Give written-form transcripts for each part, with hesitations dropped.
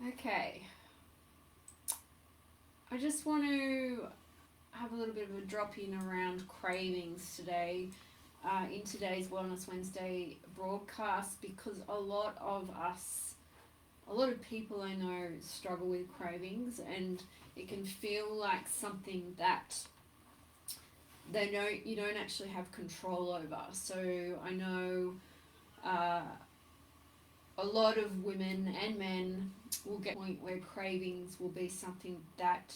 Okay, I just want to have a little bit of a drop in around cravings today, in today's Wellness Wednesday broadcast, because a lot of people I know struggle with cravings, and it can feel like something that you don't actually have control over. So I know uh, a lot of women and men will get to a point where cravings will be something that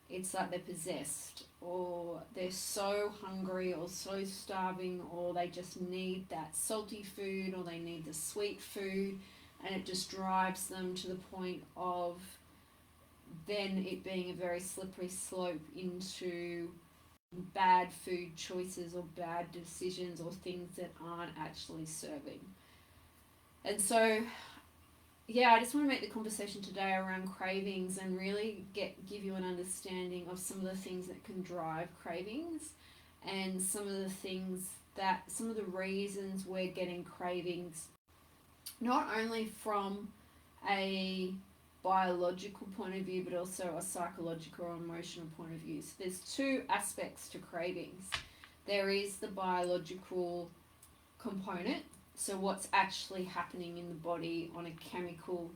it's like they're possessed, or they're so hungry or so starving, or they just need that salty food, or they need the sweet food, and it just drives them to the point of then it being a very slippery slope into bad food choices or bad decisions or things that aren't actually serving. And so, yeah, I just want to make the conversation today around cravings and really give you an understanding of some of the things that can drive cravings, and some of the reasons we're getting cravings, not only from a biological point of view but also a psychological or emotional point of view. So there's two aspects to cravings. There is the biological component, so what's actually happening in the body on a chemical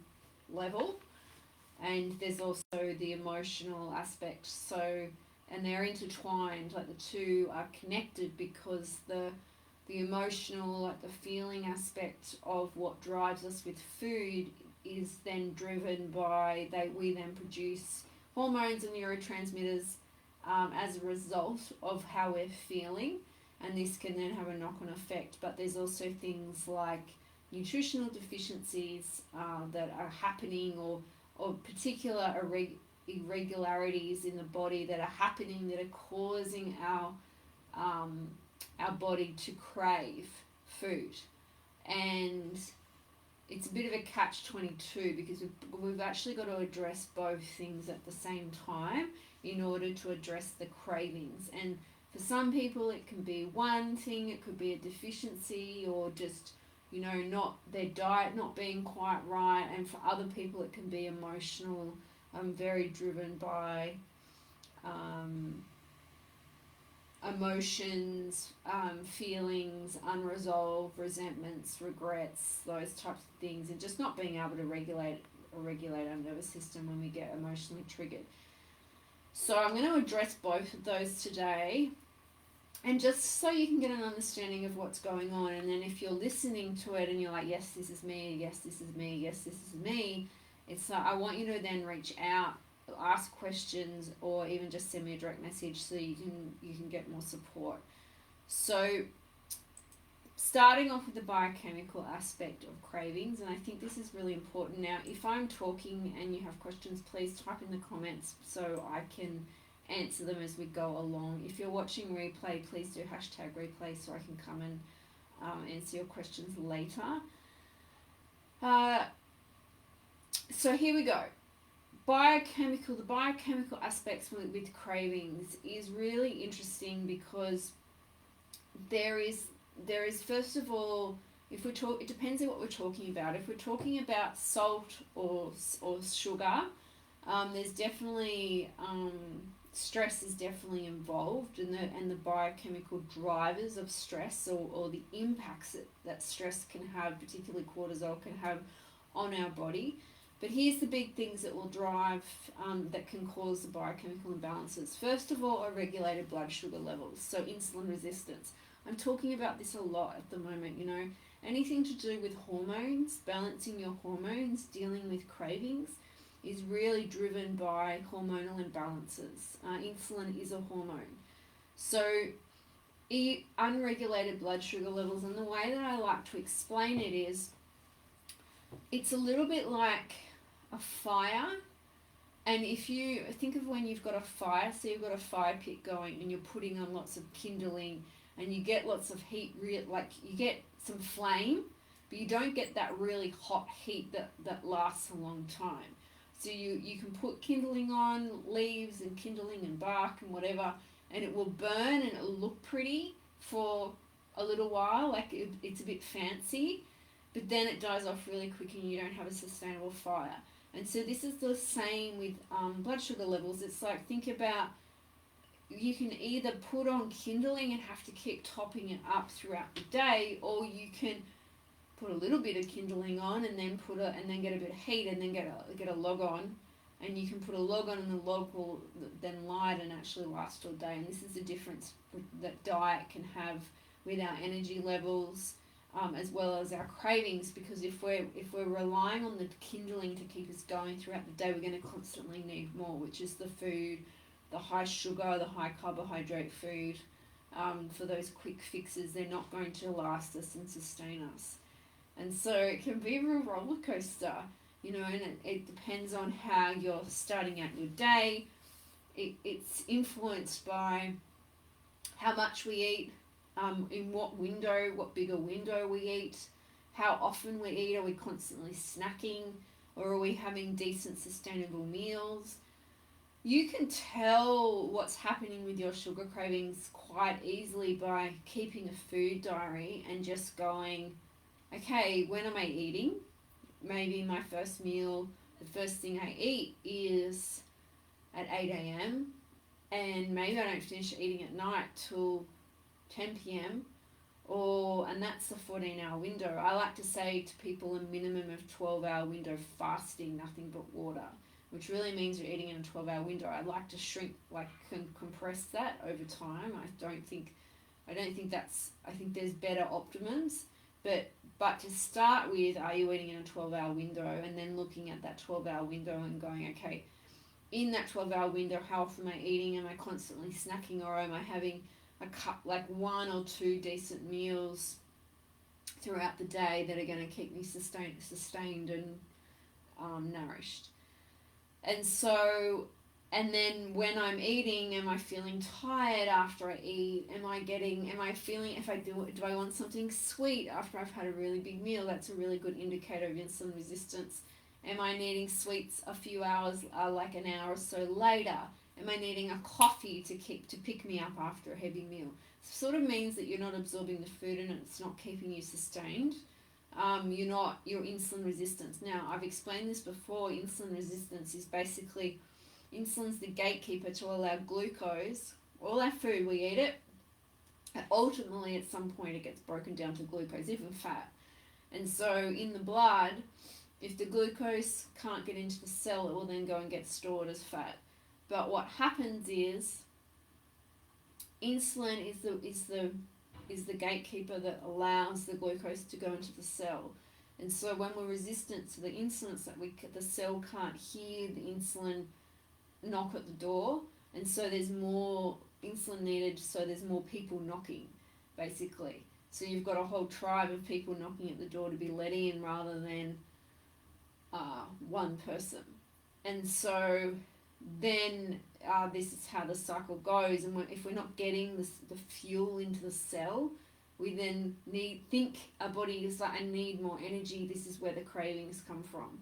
level, and there's also the emotional aspect. So, and they're intertwined, like the two are connected, because the emotional, like the feeling aspect of what drives us with food is then driven by we then produce hormones and neurotransmitters as a result of how we're feeling, and this can then have a knock-on effect. But there's also things like nutritional deficiencies that are happening, or particular irregularities in the body that are happening that are causing our body to crave food. And it's a bit of a catch-22, because we've actually got to address both things at the same time in order to address the cravings. And for some people it can be one thing, it could be a deficiency, or just not their diet not being quite right. And for other people it can be emotional, very driven by emotions, feelings, unresolved resentments, regrets, those types of things, and just not being able to regulate our nervous system when we get emotionally triggered. So I'm going to address both of those today, and just so you can get an understanding of what's going on. And then if you're listening to it and you're like, yes, this is me, yes, this is me, yes, this is me, it's like I want you to then reach out, ask questions, or even just send me a direct message so you can get more support. So starting off with the biochemical aspect of cravings, and I think this is really important. Now, if I'm talking and you have questions, please type in the comments so I can answer them as we go along. If you're watching replay, please do #replay so I can come and answer your questions later. So here we go. The biochemical aspects with cravings is really interesting, because there is first of all, if we talk, it depends on what we're talking about. If we're talking about salt or sugar, there's definitely stress is definitely involved, and the biochemical drivers of stress, or the impacts that stress can have, particularly cortisol, can have on our body. But here's the big things that will drive, that can cause the biochemical imbalances. First of all, are regulated blood sugar levels, so insulin resistance. I'm talking about this a lot at the moment, anything to do with hormones, balancing your hormones, dealing with cravings, is really driven by hormonal imbalances. Insulin is a hormone. So unregulated blood sugar levels, and the way that I like to explain it is, it's a little bit like a fire. And if you think of when you've got a fire, so you've got a fire pit going and you're putting on lots of kindling, and you get lots of heat, like you get some flame, but you don't get that really hot heat that lasts a long time. So you can put kindling on, leaves and kindling and bark and whatever, and it will burn and it will look pretty for a little while, like it's a bit fancy, but then it dies off really quick and you don't have a sustainable fire. And so this is the same with blood sugar levels. It's like, think about, you can either put on kindling and have to keep topping it up throughout the day, or you can put a little bit of kindling on and then get a bit of heat and then get a log on, and you can put a log on and the log will then light and actually last all day. And this is the difference that diet can have with our energy levels, as well as our cravings, because if we're relying on the kindling to keep us going throughout the day, we're going to constantly need more, which is the food, the high sugar, the high carbohydrate food. For those quick fixes, they're not going to last us and sustain us. And so it can be a real roller coaster, and it depends on how you're starting out your day. It's influenced by how much we eat, in what bigger window we eat, how often we eat. Are we constantly snacking, or are we having decent, sustainable meals? You can tell what's happening with your sugar cravings quite easily by keeping a food diary and just going, okay, when am I eating? Maybe my first meal, the first thing I eat is at 8 a.m. and maybe I don't finish eating at night till 10 p.m. and that's the 14-hour window. I like to say to people a minimum of 12-hour window fasting, nothing but water, which really means you're eating in a 12-hour window. I'd like to compress that over time. I think there's better optimums, but to start with, are you eating in a 12-hour window, and then looking at that 12-hour window and going, okay, in that 12-hour window, how often am I eating? Am I constantly snacking, or am I having one or two decent meals throughout the day that are going to keep me sustained and nourished? And then when I'm eating, am I feeling tired after I eat? Do I want something sweet after I've had a really big meal? That's a really good indicator of insulin resistance. Am I needing sweets a few hours, like an hour or so later? Am I needing a coffee to pick me up after a heavy meal? It sort of means that you're not absorbing the food and it's not keeping you sustained. Your insulin resistance. Now, I've explained this before. Insulin resistance is basically, insulin's the gatekeeper to allow glucose, all our food, we eat it, and ultimately at some point it gets broken down to glucose, even fat. And so in the blood, if the glucose can't get into the cell, it will then go and get stored as fat. But what happens is, insulin is the gatekeeper that allows the glucose to go into the cell. And so when we're resistant to the insulin, it's like the cell can't hear the insulin knock at the door, and so there's more insulin needed, so there's more people knocking, basically. So you've got a whole tribe of people knocking at the door to be let in, rather than one person. And so then this is how the cycle goes, and if we're not getting the fuel into the cell, we then think our body is like, I need more energy. This is where the cravings come from.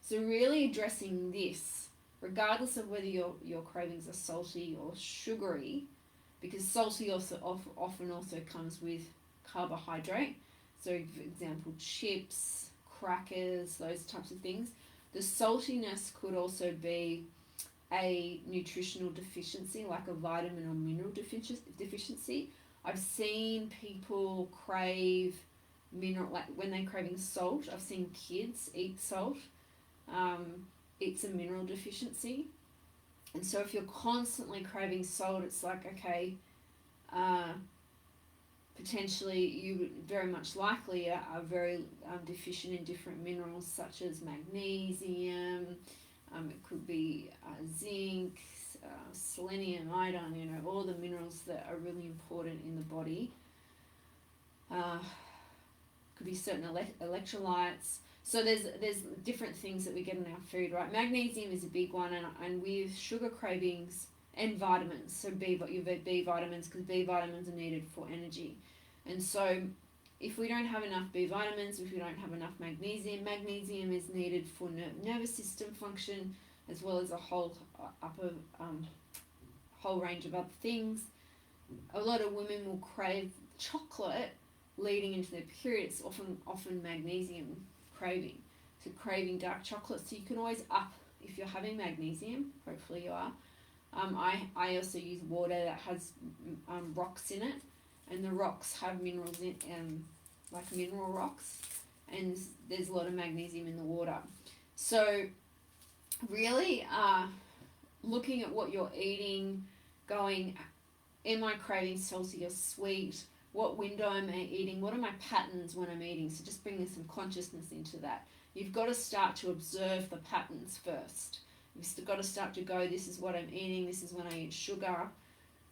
So really addressing this, regardless of whether your cravings are salty or sugary, because salty often also comes with carbohydrate. So for example, chips, crackers, those types of things. The saltiness could also be a nutritional deficiency, like a vitamin or mineral deficiency. I've seen people crave mineral, like when they're craving salt. I've seen kids eat salt. It's a mineral deficiency. And so if you're constantly craving salt, it's like, okay, potentially you very much likely are very deficient in different minerals such as magnesium. It could be zinc, selenium, iodine, all the minerals that are really important in the body. Could be certain electrolytes. So there's different things that we get in our food, right? Magnesium is a big one, and with sugar cravings, and vitamins. So you've got B vitamins, because B vitamins are needed for energy. And so if we don't have enough B vitamins, if we don't have enough magnesium is needed for nervous system function, as well as a whole range of other things. A lot of women will crave chocolate leading into their period. It's often magnesium craving. to craving dark chocolate. So you can always up if you're having magnesium. Hopefully you are. I also use water that has rocks in it, and the rocks have minerals in, like mineral rocks, and there's a lot of magnesium in the water. So really looking at what you're eating, going, am I craving salty or sweet? What window am I eating? What are my patterns when I'm eating? So just bringing some consciousness into that. You've got to start to observe the patterns first. You've got to start to go, this is what I'm eating, this is when I eat sugar,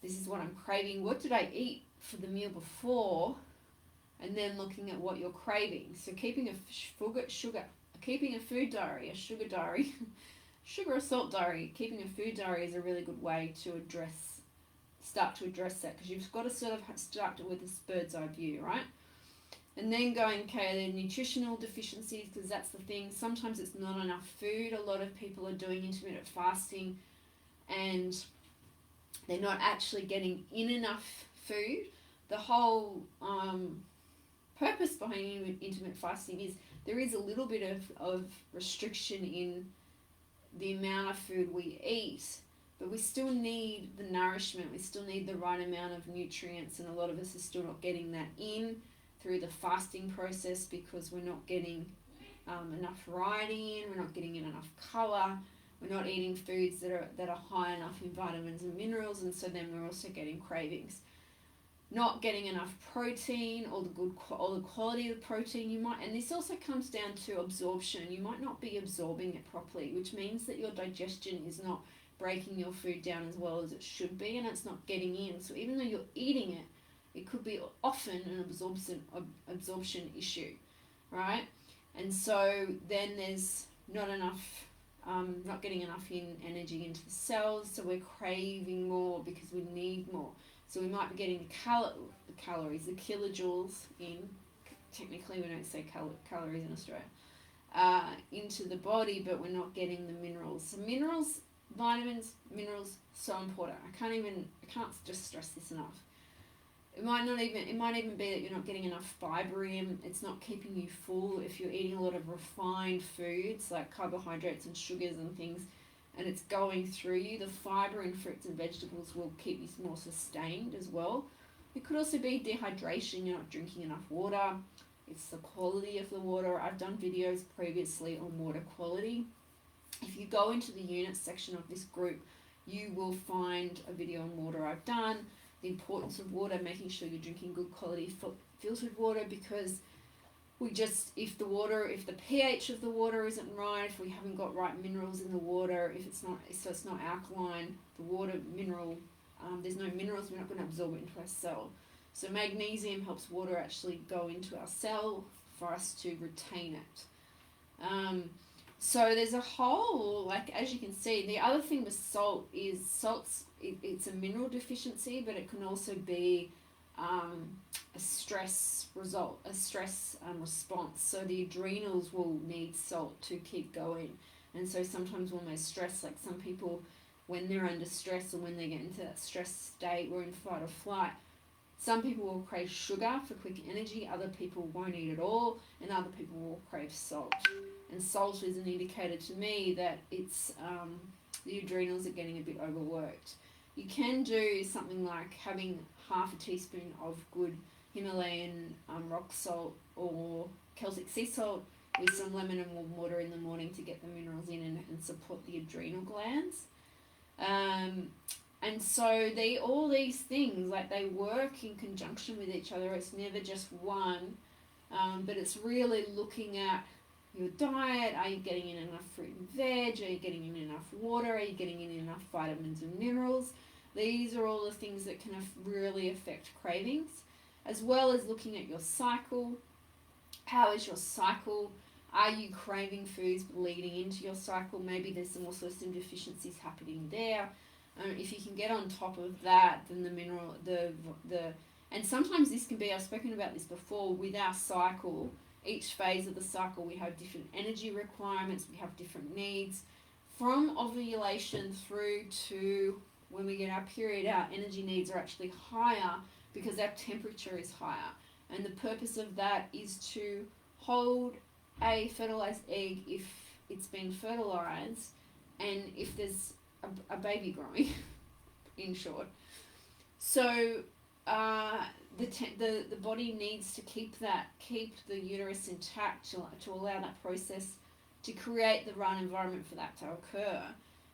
this is what I'm craving. What did I eat for the meal before? And then looking at what you're craving. So keeping a food diary, a sugar diary, sugar or salt diary, keeping a food diary is a really good way to start to address that, because you've got to sort of start with this bird's eye view, right? And then going, okay, the nutritional deficiencies, because that's the thing. Sometimes it's not enough food. A lot of people are doing intermittent fasting and they're not actually getting in enough food. The whole purpose behind intermittent fasting is there is a little bit of restriction in the amount of food we eat, but we still need the nourishment. We still need the right amount of nutrients, and a lot of us are still not getting that in through the fasting process because we're not getting enough variety in, we're not getting in enough colour, we're not eating foods that are high enough in vitamins and minerals, and so then we're also getting cravings. Not getting enough protein, or the quality of the protein you might, and this also comes down to absorption. You might not be absorbing it properly, which means that your digestion is not breaking your food down as well as it should be, and it's not getting in. So even though you're eating it, it could be often an absorption issue, right? And so then there's not enough, not getting enough energy into the cells, so we're craving more because we need more. So we might be getting the calories, the kilojoules in, technically we don't say calories in Australia, into the body, but we're not getting the minerals. So minerals, vitamins, minerals, so important. I can't just stress this enough. It might even be that you're not getting enough fiber in. It's not keeping you full if you're eating a lot of refined foods like carbohydrates and sugars and things, and it's going through you. The fiber in fruits and vegetables will keep you more sustained as well. It could also be dehydration. You're not drinking enough water. It's the quality of the water. I've done videos previously on water quality. If you go into the units section of this group, you will find a video on water I've done. The importance of water, making sure you're drinking good quality filtered water, because if the pH of the water isn't right, if we haven't got right minerals in the water, if it's not alkaline, the water mineral, there's no minerals, we're not going to absorb it into our cell. So magnesium helps water actually go into our cell for us to retain it. So there's a whole, like, as you can see, the other thing with salt is it's a mineral deficiency, but it can also be a stress response. So the adrenals will need salt to keep going. And so sometimes when we're stressed, like some people, when they're under stress or when they get into that stress state, we're in fight or flight, some people will crave sugar for quick energy, other people won't eat at all, and other people will crave salt. And salt is an indicator to me that it's the adrenals are getting a bit overworked. You can do something like having half a teaspoon of good Himalayan rock salt or Celtic sea salt with some lemon and warm water in the morning to get the minerals in and support the adrenal glands. And so all these things, like, they work in conjunction with each other. It's never just one, but it's really looking at your diet. Are you getting in enough fruit and veg? Are you getting in enough water? Are you getting in enough vitamins and minerals? These are all the things that can really affect cravings, as well as looking at your cycle. How is your cycle? Are you craving foods leading into your cycle? Maybe there's also some deficiencies happening there. If you can get on top of that, then and sometimes this can be, I've spoken about this before, with our cycle, each phase of the cycle, we have different energy requirements, we have different needs. From ovulation through to when we get our period, our energy needs are actually higher because our temperature is higher. And the purpose of that is to hold a fertilized egg if it's been fertilized, and if there's a baby growing, in short. So the body needs to keep the uterus intact to allow that process to create the right environment for that to occur.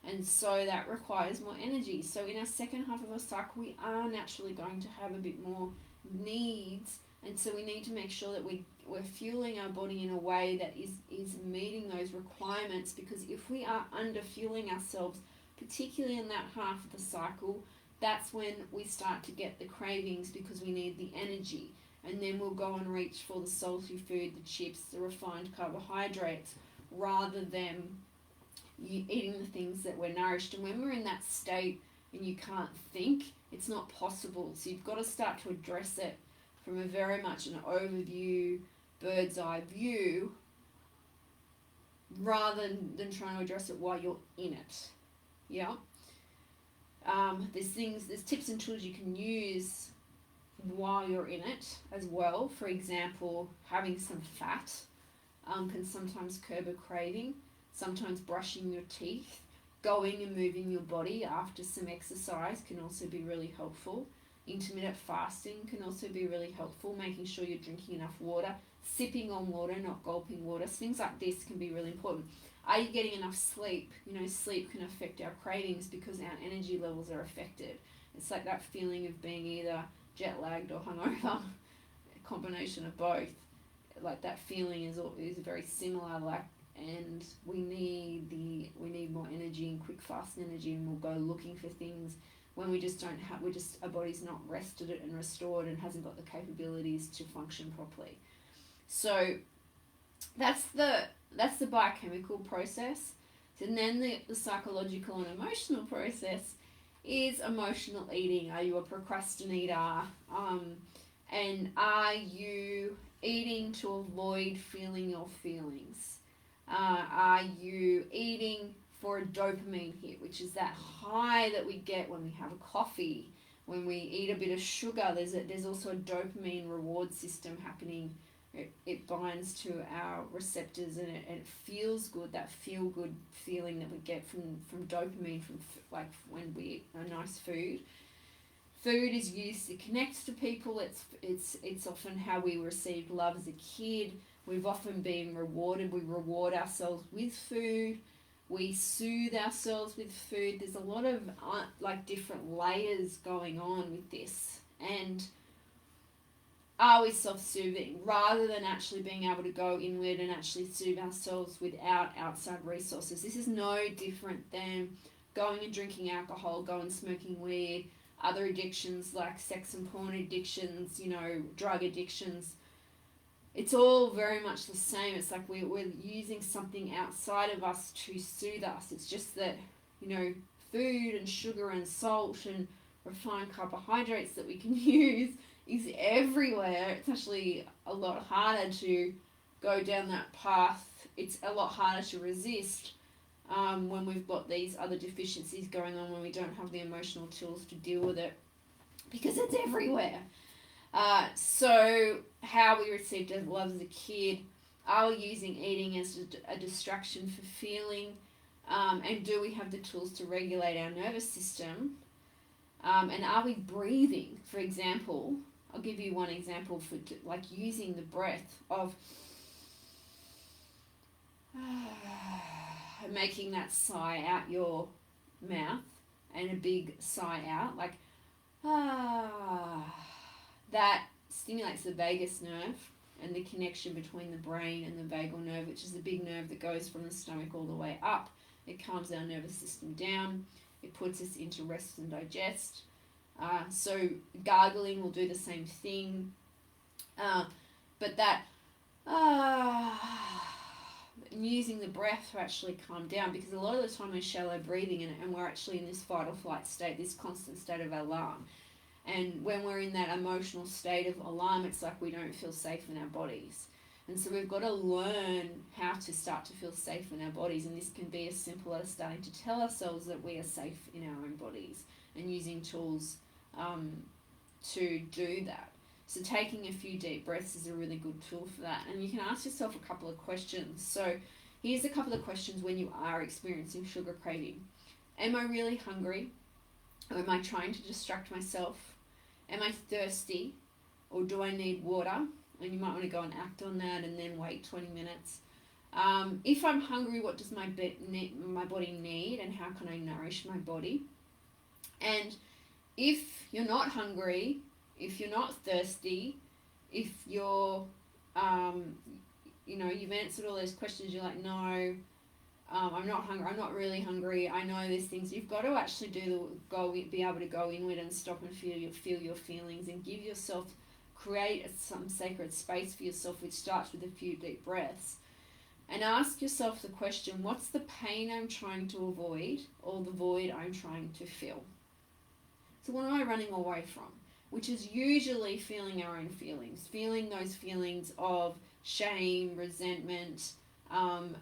And so that requires more energy. So in our second half of our cycle, we are naturally going to have a bit more needs, and so we need to make sure that we're fueling our body in a way that is meeting those requirements, because if we are under fueling ourselves, particularly in that half of the cycle, that's when we start to get the cravings, because we need the energy. And then we'll go and reach for the salty food, the chips, the refined carbohydrates, rather than eating the things that we're nourished. And when we're in that state and you can't think, it's not possible. So you've got to start to address it from a very much an overview, bird's eye view, rather than trying to address it while you're in it. Yeah. There's tips and tools you can use while you're in it as well. For example, having some fat can sometimes curb a craving. Sometimes brushing your teeth, going and moving your body after some exercise can also be really helpful. Intermittent fasting can also be really helpful, making sure you're drinking enough water, sipping on water, not gulping water. So things like this can be really important. Are you getting enough sleep? Sleep can affect our cravings because our energy levels are affected. It's like that feeling of being either jet lagged or hungover, a combination of both. Like that feeling is very similar. And we need more energy and quick fast energy, and we'll go looking for things when we just don't have. Our body's not rested and restored and hasn't got the capabilities to function properly. So that's the biochemical process. And then the psychological and emotional process is emotional eating. Are you a procrastinator? And are you eating to avoid feeling your feelings? Are you eating for a dopamine hit, which is that high that we get when we have a coffee, when we eat a bit of sugar? There's also a dopamine reward system happening. It binds to our receptors, and it feels good, that feel-good feeling that we get from dopamine, from like when we eat a nice food. Food is used to connect to people. It's often how we received love as a kid. We've often been rewarded. We reward ourselves with food. We soothe ourselves with food. There's a lot of different layers going on with this. And are we self-soothing rather than actually being able to go inward and actually soothe ourselves without outside resources? This is no different than going and drinking alcohol, going and smoking weed, other addictions like sex and porn addictions, drug addictions. It's all very much the same. It's like we're using something outside of us to soothe us. It's just that, food and sugar and salt and refined carbohydrates that we can use is everywhere. It's actually a lot harder to go down that path. It's a lot harder to resist when we've got these other deficiencies going on, when we don't have the emotional tools to deal with it, because it's everywhere. So how we received love as a kid, are we using eating as a distraction for feeling, and do we have the tools to regulate our nervous system, and are we breathing? For example, I'll give you one example for using the breath of making that sigh out your mouth and a big sigh out, that stimulates the vagus nerve and the connection between the brain and the vagal nerve, which is the big nerve that goes from the stomach all the way up. It calms our nervous system down. It puts us into rest and digest. So gargling will do the same thing. But that using the breath to actually calm down, because a lot of the time we're shallow breathing and we're actually in this fight or flight state, this constant state of alarm. And when we're in that emotional state of alarm, it's like we don't feel safe in our bodies. And so we've got to learn how to start to feel safe in our bodies. And this can be as simple as starting to tell ourselves that we are safe in our own bodies and using tools to do that. So taking a few deep breaths is a really good tool for that. And you can ask yourself a couple of questions. So here's a couple of questions when you are experiencing sugar craving. Am I really hungry? Or am I trying to distract myself? Am I thirsty? Or do I need water? And you might want to go and act on that and then wait 20 minutes. If I'm hungry, what does my body need, and how can I nourish my body? And if you're not hungry, if you're not thirsty, if you're, you've answered all those questions, you're like, no, I'm not hungry, I'm not really hungry, I know these things, you've got to actually be able to go inward and stop and feel your feelings, and give yourself, create some sacred space for yourself, which starts with a few deep breaths. And ask yourself the question, what's the pain I'm trying to avoid, or the void I'm trying to fill? So what am I running away from? Which is usually feeling our own feelings, feeling those feelings of shame, resentment,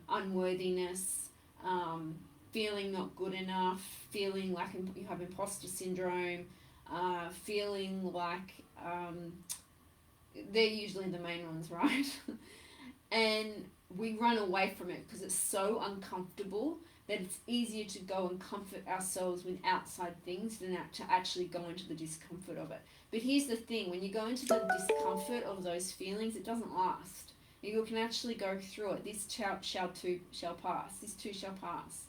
unworthiness, feeling not good enough, feeling like you have imposter syndrome, feeling like they're usually the main ones, right? And we run away from it because it's so uncomfortable that it's easier to go and comfort ourselves with outside things than to actually go into the discomfort of it. But here's the thing, when you go into the discomfort of those feelings, it doesn't last. You can actually go through it. This shall pass. This too shall pass.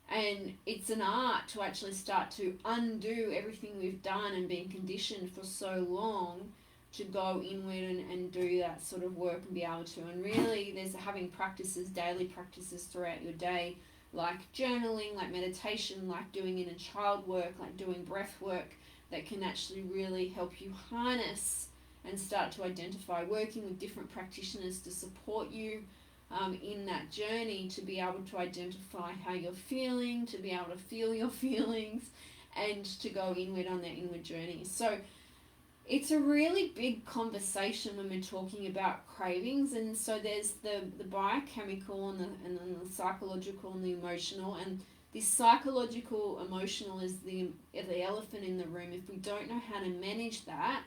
And it's an art to actually start to undo everything we've done and been conditioned for so long to go inward and do that sort of work and be able to. And really, there's having practices, daily practices throughout your day, like journaling, like meditation, like doing inner child work, like doing breath work, that can actually really help you harness and start to identify, working with different practitioners to support you in that journey, to be able to identify how you're feeling, to be able to feel your feelings, and to go inward on that inward journey. So it's a really big conversation when we're talking about cravings. And so there's the biochemical and then the psychological and the emotional. And this psychological emotional is the elephant in the room. If we don't know how to manage that,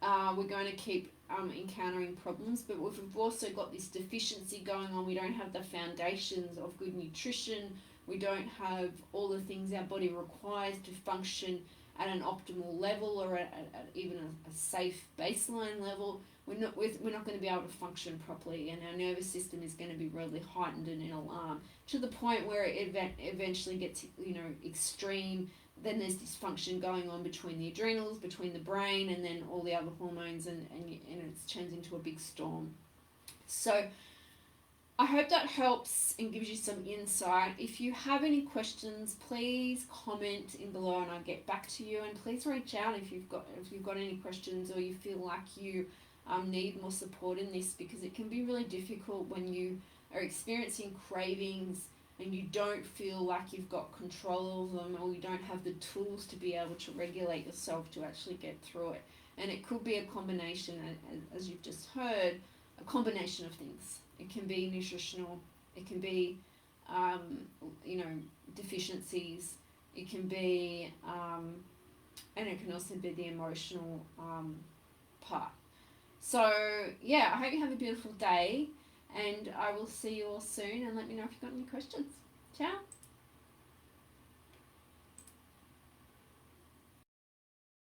we're going to keep encountering problems. But we've also got this deficiency going on. We don't have the foundations of good nutrition. We don't have all the things our body requires to function at an optimal level, or at even a safe baseline level. We're not going to be able to function properly, and our nervous system is going to be really heightened and in alarm, to the point where it eventually gets extreme. Then there's dysfunction going on between the adrenals, between the brain, and then all the other hormones, and it turns into a big storm. So I hope that helps and gives you some insight. If you have any questions, please comment in below and I'll get back to you. And please reach out if you've got any questions, or you feel like you need more support in this, because it can be really difficult when you are experiencing cravings and you don't feel like you've got control of them, or you don't have the tools to be able to regulate yourself to actually get through it. And it could be a combination, as you've just heard, a combination of things. It can be nutritional, it can be, deficiencies, it can be, and it can also be the emotional part. So, yeah, I hope you have a beautiful day, and I will see you all soon, and let me know if you've got any questions. Ciao!